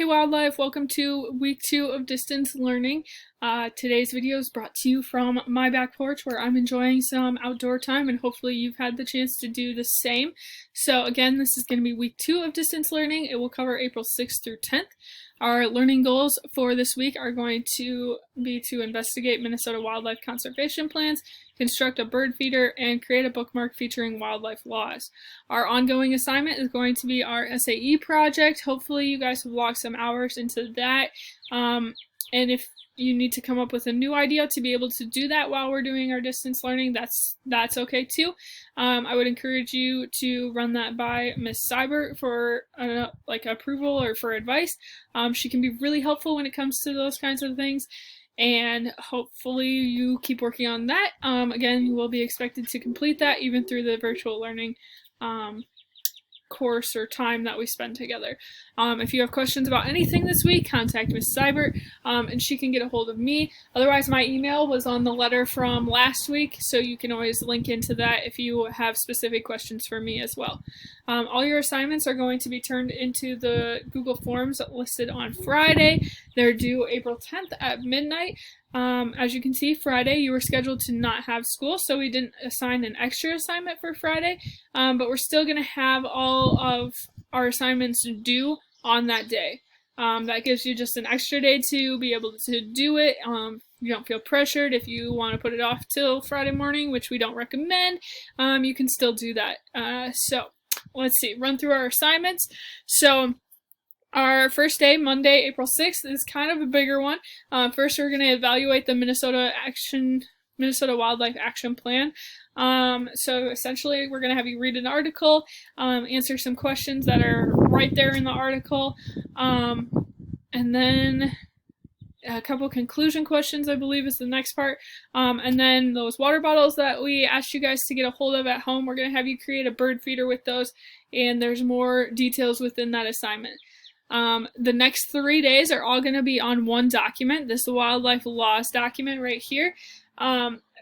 Hey Wildlife, welcome to week 2 of distance learning. Today's video is brought to you from my back porch where I'm enjoying some outdoor time, and hopefully you've had the chance to do the same. So again, this is going to be week 2 of distance learning. It will cover April 6th through 10th. Our learning goals for this week are going to be to investigate Minnesota wildlife conservation plans, construct a bird feeder, and create a bookmark featuring wildlife laws. Our ongoing assignment is going to be our SAE project. Hopefully you guys have logged some hours into that. And if you need to come up with a new idea to be able to do that while we're doing our distance learning, that's okay too. I would encourage you to run that by Miss Seibert for approval or for advice. She can be really helpful when it comes to those kinds of things, and hopefully you keep working on that. Again, you will be expected to complete that even through the virtual learning course or time that we spend together. If you have questions about anything this week, contact Miss Seibert, and she can get a hold of me. Otherwise, my email was on the letter from last week, so you can always link into that if you have specific questions for me as well. All your assignments are going to be turned into the Google Forms listed on Friday. They're due April 10th at midnight. As you can see, Friday you were scheduled to not have school, so we didn't assign an extra assignment for Friday, but we're still going to have all of our assignments due on that day. That gives you just an extra day to be able to do it. You don't feel pressured. If you want to put it off till Friday morning, which we don't recommend, you can still do that. So let's see, run through our assignments. So our first day, Monday, April 6th, is kind of a bigger one. First, we're going to evaluate the Minnesota Wildlife Action Plan. So essentially, we're going to have you read an article, answer some questions that are right there in the article, and then a couple conclusion questions, I believe, is the next part. And then those water bottles that we asked you guys to get a hold of at home, we're going to have you create a bird feeder with those, and there's more details within that assignment. The next 3 days are all going to be on one document, this wildlife laws document right here.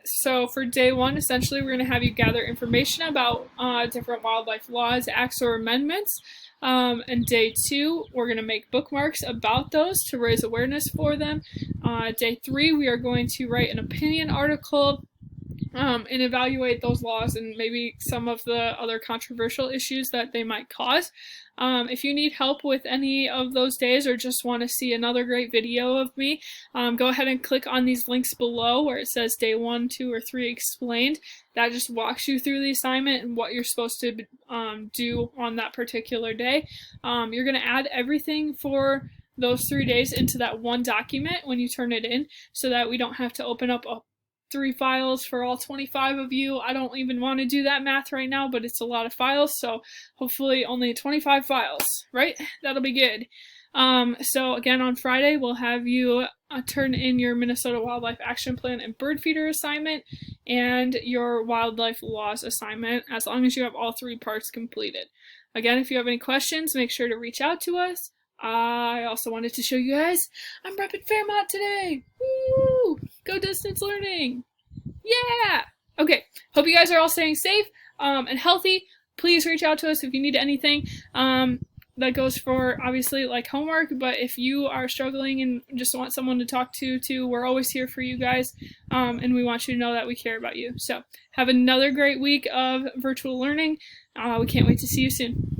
So for day 1, essentially, we're going to have you gather information about different wildlife laws, acts, or amendments. And day 2, we're going to make bookmarks about those to raise awareness for them. Day 3, we are going to write an opinion article and evaluate those laws and maybe some of the other controversial issues that they might cause. If you need help with any of those days or just want to see another great video of me, go ahead and click on these links below where it says day 1, 2, or 3 explained. That just walks you through the assignment and what you're supposed to do on that particular day. You're going to add everything for those 3 days into that one document when you turn it in, so that we don't have to open up 3 files for all 25 of you. I don't even want to do that math right now, but it's a lot of files, so hopefully only 25 files, right? That'll be good. So again, on Friday, we'll have you turn in your Minnesota Wildlife Action Plan and bird feeder assignment and your wildlife laws assignment, as long as you have all 3 parts completed. Again, if you have any questions, make sure to reach out to us. I also wanted to show you guys, I'm repping Fairmont today! Woo! Go distance learning! Yeah! Okay, hope you guys are all staying safe and healthy. Please reach out to us if you need anything. That goes for, obviously, like homework, but if you are struggling and just want someone to talk to, we're always here for you guys, and we want you to know that we care about you. So, have another great week of virtual learning. We can't wait to see you soon.